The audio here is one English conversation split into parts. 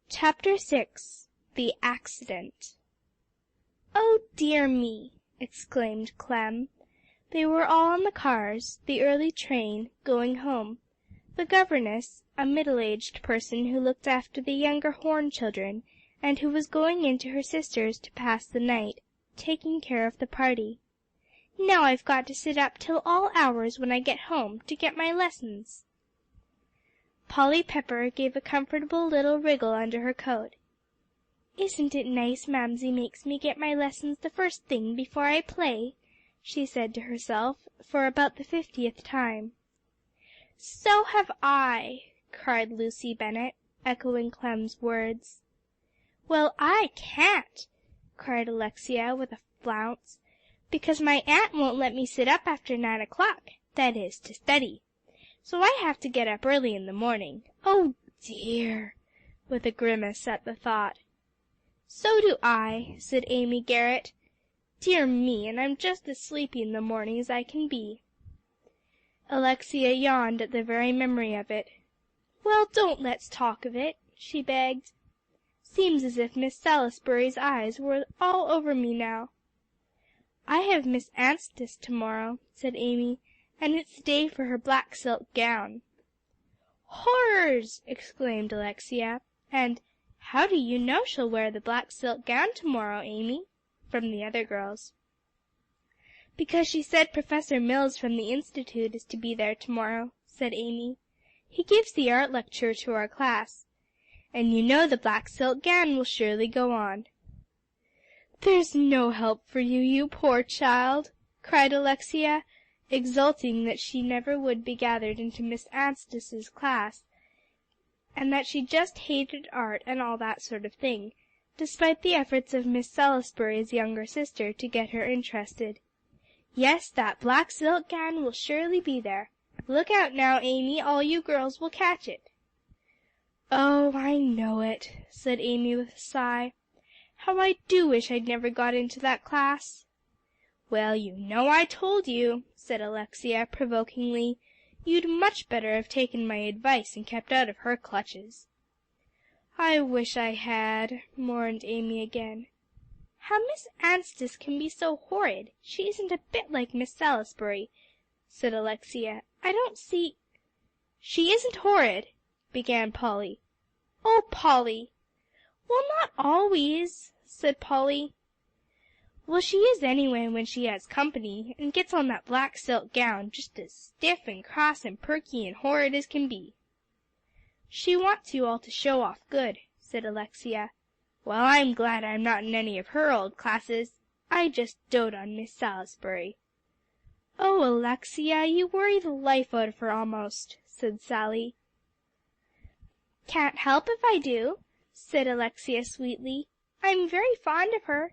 Chapter 6. The Accident. "Oh, dear me!" exclaimed Clem. They were all on the cars, the early train, going home. The governess, a middle-aged person who looked after the younger Horne children, and who was going in to her sister's to pass the night, taking care of the party. "Now I've got to sit up till all hours when I get home, to get my lessons." Polly Pepper gave a comfortable little wriggle under her coat. "Isn't it nice Mamsie makes me get my lessons the first thing before I play?" she said to herself, for about the 50th time. "So have I," cried Lucy Bennett, echoing Clem's words. "Well, I can't," cried Alexia, with a flounce, "because my aunt won't let me sit up after 9 o'clock, that is, to study. So I have to get up early in the morning. Oh dear!" with a grimace at the thought. "So do I," said Amy Garrett. "Dear me, and I'm just as sleepy in the morning as I can be." Alexia yawned at the very memory of it. "Well, don't let's talk of it," she begged. "Seems as if Miss Salisbury's eyes were all over me now." "I have Miss Anstice tomorrow," said Amy, "and it's the day for her black silk gown." "Horrors!" exclaimed Alexia, and "How do you know she'll wear the black silk gown tomorrow, Amy?" from the other girls. "Because she said Professor Mills from the Institute is to be there tomorrow," said Amy. "He gives the art lecture to our class. And you know the black silk gown will surely go on." "There's no help for you, you poor child," cried Alexia, exulting that she never would be gathered into Miss Anstice's class, and that she just hated art and all that sort of thing, despite the efforts of Miss Salisbury's younger sister to get her interested. "Yes, that black silk gown will surely be there. Look out now, Amy, all you girls will catch it." "Oh, I know it," said Amy with a sigh. "How I do wish I'd never got into that class." "Well, you know I told you," said Alexia provokingly. "You'd much better have taken my advice and kept out of her clutches." "I wish I had," mourned Amy again. "How Miss Anstice can be so horrid! She isn't a bit like Miss Salisbury," said Alexia. "I don't see—" "She isn't horrid," began Polly. "Oh, Polly!" "Well, not always," said Polly. "Well, she is anyway when she has company, and gets on that black silk gown, just as stiff and cross and perky and horrid as can be." "She wants you all to show off good," said Alexia. "Well, I'm glad I'm not in any of her old classes. I just dote on Miss Salisbury." "Oh, Alexia, you worry the life out of her almost," said Sally. "Can't help if I do," said Alexia sweetly. "I'm very fond of her.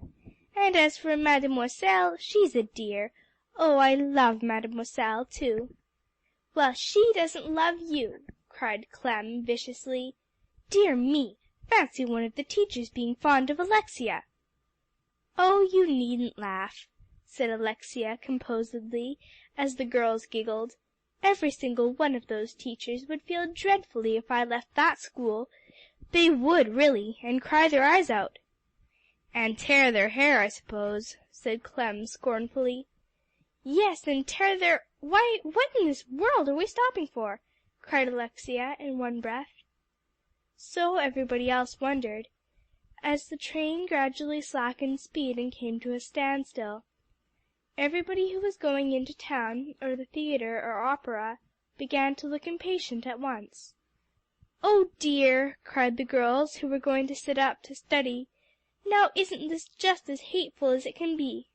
And as for Mademoiselle, she's a dear. Oh, I love Mademoiselle, too." "Well, she doesn't love you," cried Clem viciously. "Dear me! Fancy one of the teachers being fond of Alexia!" "Oh, you needn't laugh," said Alexia composedly, as the girls giggled. "Every single one of those teachers would feel dreadfully if I left that school. They would, really, and cry their eyes out." "And tear their hair, I suppose," said Clem scornfully. "Yes, and tear their—why, what in this world are we stopping for?" cried Alexia in one breath. So everybody else wondered, as the train gradually slackened speed and came to a standstill. Everybody who was going into town, or the theatre or opera, began to look impatient at once. "Oh dear!" cried the girls who were going to sit up to study. "Now isn't this just as hateful as it can be?"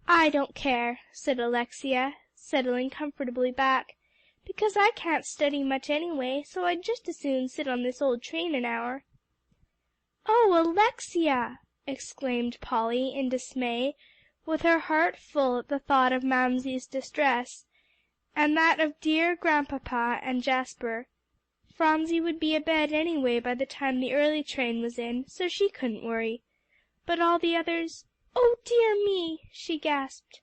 "I don't care," said Alexia, settling comfortably back, "because I can't study much anyway, so I'd just as soon sit on this old train an hour." "Oh, Alexia!" exclaimed Polly in dismay, with her heart full at the thought of Mamsie's distress, and that of dear Grandpapa and Jasper. Phronsie would be abed anyway by the time the early train was in, so she couldn't worry. But all the others— "Oh dear me!" she gasped.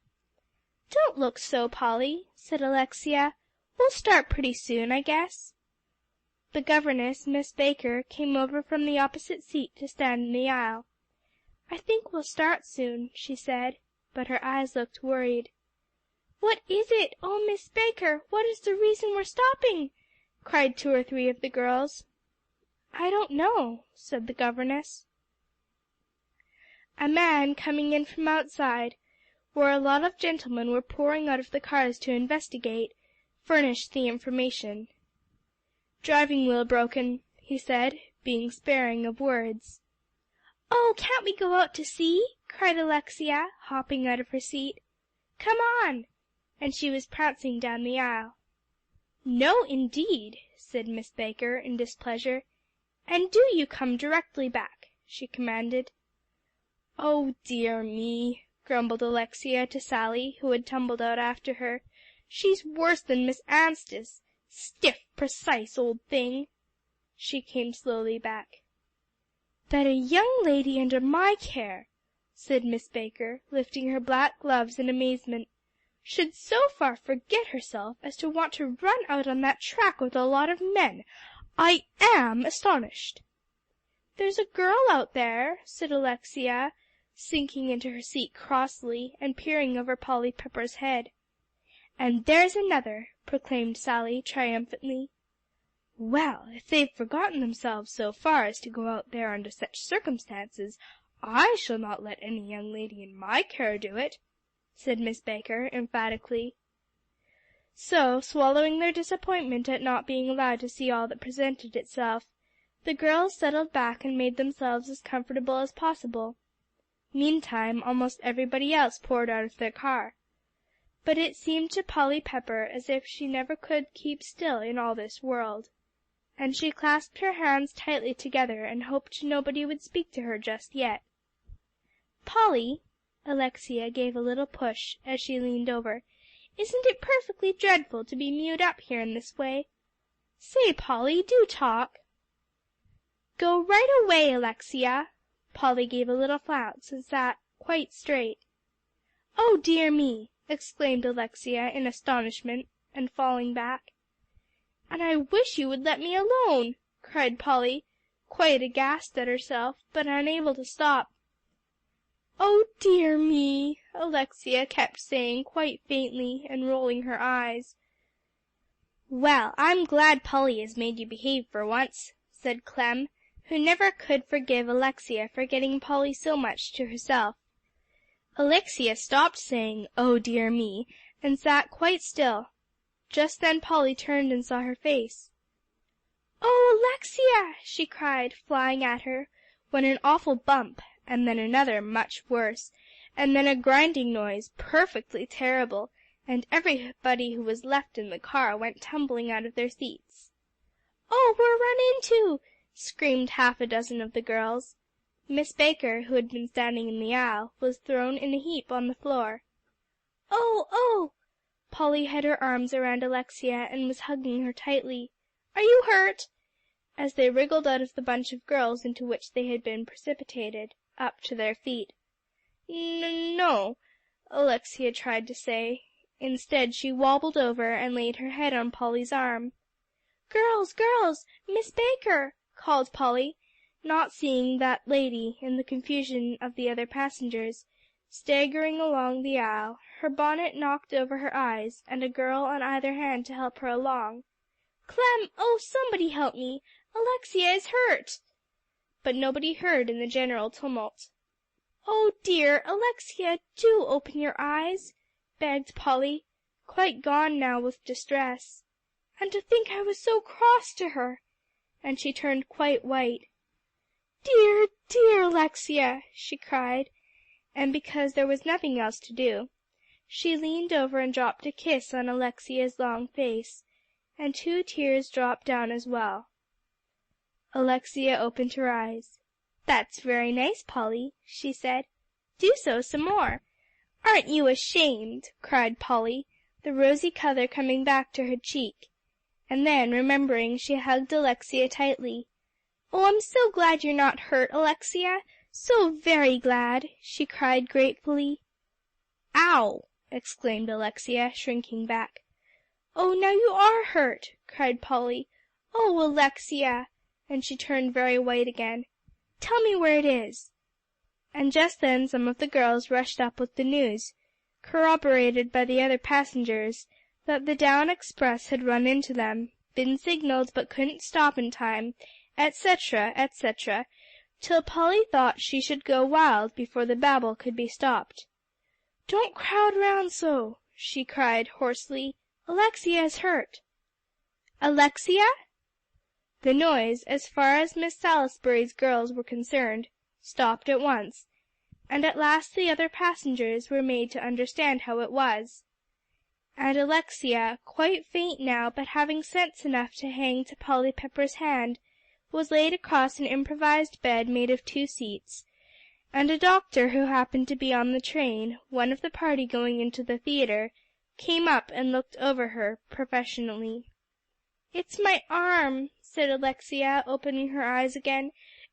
"Don't look so, Polly," said Alexia. "We'll start pretty soon, I guess." The governess, Miss Baker, came over from the opposite seat to stand in the aisle. "I think we'll start soon," she said, but her eyes looked worried. "What is it? Oh, Miss Baker, what is the reason we're stopping?" cried 2 or 3 of the girls. "I don't know," said the governess. A man, coming in from outside, where a lot of gentlemen were pouring out of the cars to investigate, furnished the information. "Driving wheel broken," he said, being sparing of words. "Oh, can't we go out to see?" cried Alexia, hopping out of her seat. "Come on!" And she was prancing down the aisle. "No, indeed," said Miss Baker, in displeasure. "And do you come directly back," she commanded. "Oh, dear me," grumbled Alexia to Sally, who had tumbled out after her. "She's worse than Miss Anstice. Stiff, precise old thing." She came slowly back. "That a young lady under my care," said Miss Baker, lifting her black gloves in amazement, "should so far forget herself as to want to run out on that track with a lot of men. I am astonished." "There's a girl out there," said Alexia, sinking into her seat crossly, and peering over Polly Pepper's head. "And there's another," proclaimed Sally, triumphantly. "Well, if they've forgotten themselves so far as to go out there under such circumstances, I shall not let any young lady in my care do it," said Miss Baker, emphatically. So, swallowing their disappointment at not being allowed to see all that presented itself, the girls settled back and made themselves as comfortable as possible. Meantime, almost everybody else poured out of their car. But it seemed to Polly Pepper as if she never could keep still in all this world, and she clasped her hands tightly together and hoped nobody would speak to her just yet. "Polly," Alexia gave a little push as she leaned over, "isn't it perfectly dreadful to be mewed up here in this way? Say, Polly, do talk." "Go right away, Alexia." Polly gave a little flounce and sat quite straight. "Oh, dear me!" exclaimed Alexia in astonishment, and falling back. "And I wish you would let me alone," cried Polly, quite aghast at herself, but unable to stop. "Oh, dear me!" Alexia kept saying quite faintly, and rolling her eyes. "Well, I'm glad Polly has made you behave for once," said Clem, who never could forgive Alexia for getting Polly so much to herself. Alexia stopped saying, "Oh, dear me," and sat quite still. Just then Polly turned and saw her face. "Oh, Alexia!" she cried, flying at her, when an awful bump, and then another much worse, and then a grinding noise, perfectly terrible, and everybody who was left in the car went tumbling out of their seats. "Oh, we're run into!" screamed half a dozen of the girls. Miss Baker, who had been standing in the aisle, was thrown in a heap on the floor. "Oh, oh!" Polly had her arms around Alexia, and was hugging her tightly. "Are you hurt?" as they wriggled out of the bunch of girls into which they had been precipitated, up to their feet. "No," Alexia tried to say. Instead, she wobbled over, and laid her head on Polly's arm. "Girls, girls! Miss Baker!" called Polly, not seeing that lady in the confusion of the other passengers, staggering along the aisle, her bonnet knocked over her eyes, and a girl on either hand to help her along. "Clem, oh, somebody help me! Alexia is hurt!" But nobody heard in the general tumult. "Oh, dear, Alexia, do open your eyes," begged Polly, quite gone now with distress. "And to think I was so cross to her!" and she turned quite white. "Dear, dear Alexia!" she cried, and because there was nothing else to do, she leaned over and dropped a kiss on Alexia's long face, and 2 tears dropped down as well. Alexia opened her eyes. "That's very nice, Polly," she said. "Do so some more." "Aren't you ashamed?" cried Polly, the rosy color coming back to her cheek. And then, remembering, she hugged Alexia tightly. "Oh, I'm so glad you're not hurt, Alexia, so very glad," she cried gratefully. "Ow!" exclaimed Alexia, shrinking back. "Oh, now you are hurt," cried Polly. "Oh, Alexia!" and she turned very white again. "Tell me where it is." And just then some of the girls rushed up with the news, corroborated by the other passengers, that the down express had run into them, been signalled but couldn't stop in time, etc., etc., till Polly thought she should go wild before the babble could be stopped. "Don't crowd round so," she cried hoarsely. "Alexia is hurt." "Alexia?" The noise, as far as Miss Salisbury's girls were concerned, stopped at once, and at last the other passengers were made to understand how it was. And Alexia, quite faint now, but having sense enough to hang to Polly Pepper's hand, was laid across an improvised bed made of 2 seats, and a doctor who happened to be on the train, one of the party going into the theatre, came up and looked over her professionally. "It's my arm," said Alexia, opening her eyes again.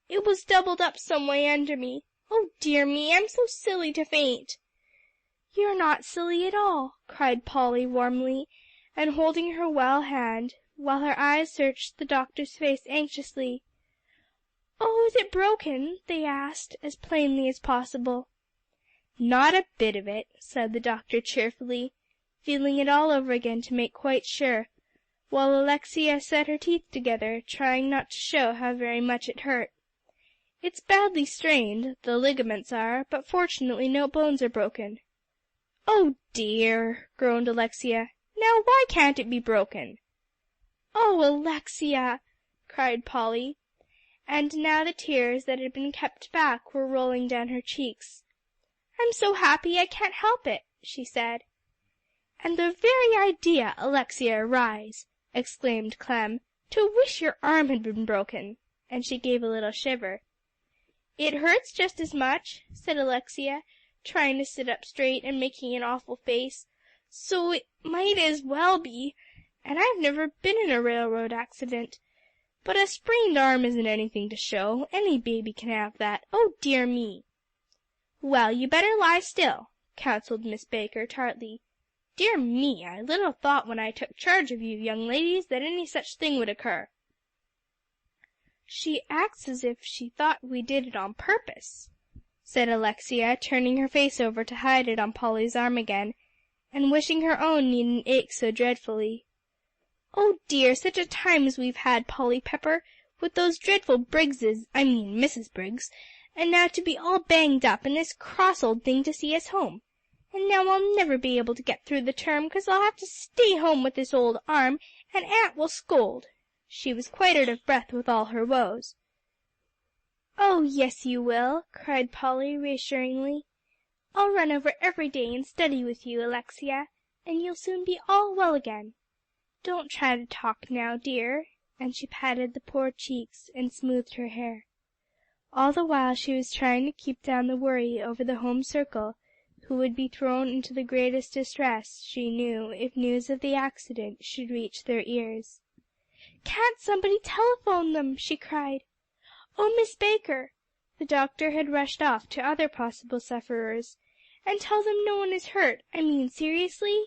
"It was doubled up some way under me. Oh dear me, I'm so silly to faint." "You're not silly at all," cried Polly warmly, and holding her well hand, while her eyes searched the doctor's face anxiously. "Oh, is it broken?" they asked, as plainly as possible. "Not a bit of it," said the doctor cheerfully, feeling it all over again to make quite sure, while Alexia set her teeth together, trying not to show how very much it hurt. "It's badly strained, the ligaments are, but fortunately no bones are broken." "Oh dear!" groaned Alexia. "Now why can't it be broken?" "Oh, Alexia!" cried Polly, and now the tears that had been kept back were rolling down her cheeks. "I'm so happy I can't help it," she said. "And the very idea, Alexia, rise!" exclaimed Clem. "To wish your arm had been broken!" and she gave a little shiver. "It hurts just as much," said Alexia, trying to sit up straight and making an awful face, "so it might as well be, and I've never been in a railroad accident. But a sprained arm isn't anything to show. Any baby can have that. Oh dear me!" "Well, you better lie still," counseled Miss Baker tartly. "Dear me, I little thought when I took charge of you young ladies that any such thing would occur." "She acts as if she thought we did it on purpose," said Alexia, turning her face over to hide it on Polly's arm again, and wishing her own needn't ache so dreadfully. "Oh dear, such a time as we've had, Polly Pepper, with those dreadful Briggses, I mean Mrs. Briggs, and now to be all banged up, and this cross old thing to see us home. And now I'll never be able to get through the term, 'cause I'll have to stay home with this old arm, and Aunt will scold." She was quite out of breath with all her woes. "Oh, yes, you will," cried Polly reassuringly. "I'll run over every day and study with you, Alexia, and you'll soon be all well again. Don't try to talk now, dear," and she patted the poor cheeks, and smoothed her hair. All the while she was trying to keep down the worry over the home circle, who would be thrown into the greatest distress, she knew, if news of the accident should reach their ears. "Can't somebody telephone them?" she cried. "Oh, Miss Baker," the doctor had rushed off to other possible sufferers, "and tell them no one is hurt, I mean seriously?"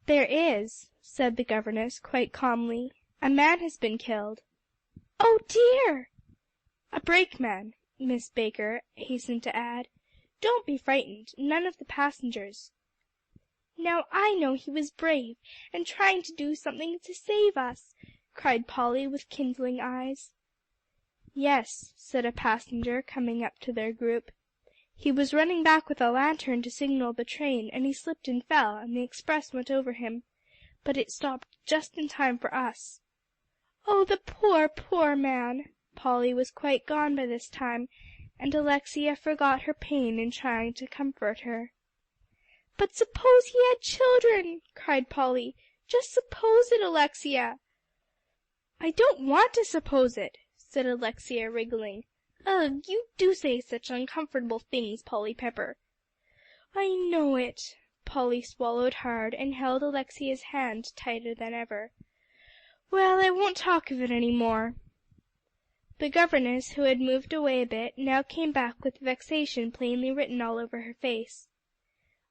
"There is," said the governess quite calmly. "A man has been killed." "Oh dear!" "A brakeman," Miss Baker hastened to add. "Don't be frightened, none of the passengers." "Now I know he was brave, and trying to do something to save us," cried Polly with kindling eyes. "Yes," said a passenger, coming up to their group. "He was running back with a lantern to signal the train, and he slipped and fell, and the express went over him. But it stopped just in time for us." "Oh, the poor, poor man!" Polly was quite gone by this time, and Alexia forgot her pain in trying to comfort her. "But suppose he had children!" cried Polly. "Just suppose it, Alexia." "I don't want to suppose it," said Alexia, wriggling. "Ugh, you do say such uncomfortable things, Polly Pepper." "I know it." Polly swallowed hard, and held Alexia's hand tighter than ever. "Well, I won't talk of it any more." The governess, who had moved away a bit, now came back with vexation plainly written all over her face.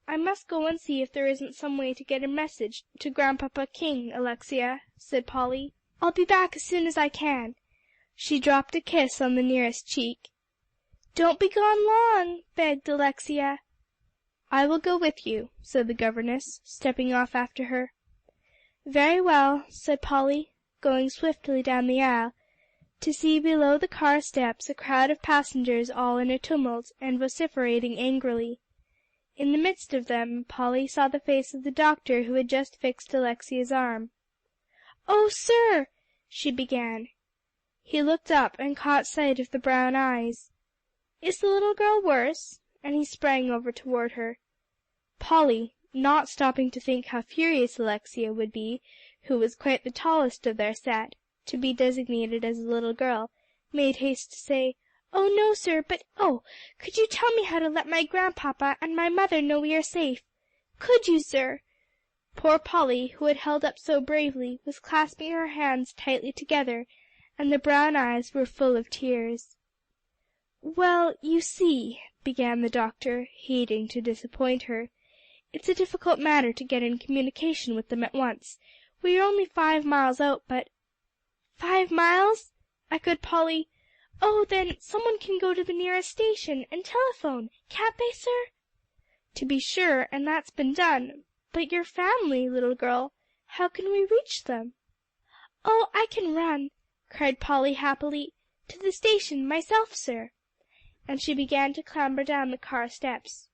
"I must go and see if there isn't some way to get a message to Grandpapa King, Alexia," said Polly. I'll be back as soon as I can." She dropped a kiss on the nearest cheek. "Don't be gone long," begged Alexia. "I will go with you," said the governess, stepping off after her. "Very well," said Polly, going swiftly down the aisle, to see below the car steps a crowd of passengers all in a tumult, and vociferating angrily. In the midst of them, Polly saw the face of the doctor who had just fixed Alexia's arm. "Oh, sir!" she began. He looked up and caught sight of the brown eyes. "Is the little girl worse?" and he sprang over toward her. Polly, not stopping to think how furious Alexia would be, who was quite the tallest of their set, to be designated as a little girl, made haste to say, "Oh, no, sir, but oh, could you tell me how to let my grandpapa and my mother know we are safe? Could you, sir?" Poor Polly, who had held up so bravely, was clasping her hands tightly together, and the brown eyes were full of tears. "Well, you see," began the doctor, hating to disappoint her, "it's a difficult matter to get in communication with them at once. We are only 5 miles out, but—" "5 miles?" echoed Polly. "Oh, then, some one can go to the nearest station, and telephone, can't they, sir?" "To be sure, and that's been done. But your family, little girl, how can we reach them?" "Oh, I can run," cried Polly happily, "to the station myself, sir." And she began to clamber down the car steps.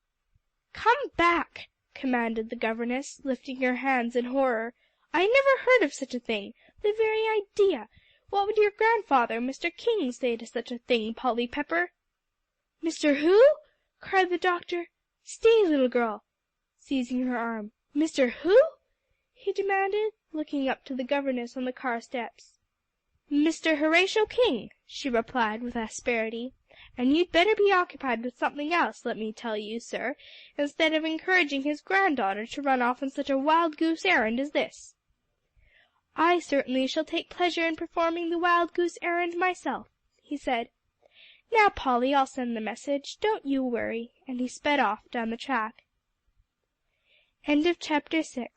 "Come back," commanded the governess, lifting her hands in horror. "I never heard of such a thing. The very idea! What would your grandfather, Mr. King, say to such a thing, Polly Pepper?" "Mr. who?" cried the doctor. "Stay, little girl," seizing her arm. "Mr. who?" he demanded, looking up to the governess on the car steps. "Mr. Horatio King," she replied with asperity, "and you'd better be occupied with something else, let me tell you, sir, instead of encouraging his granddaughter to run off on such a wild goose errand as this." "I certainly shall take pleasure in performing the wild goose errand myself," he said. "Now, Polly, I'll send the message. Don't you worry," and he sped off down the track. CHAPTER 7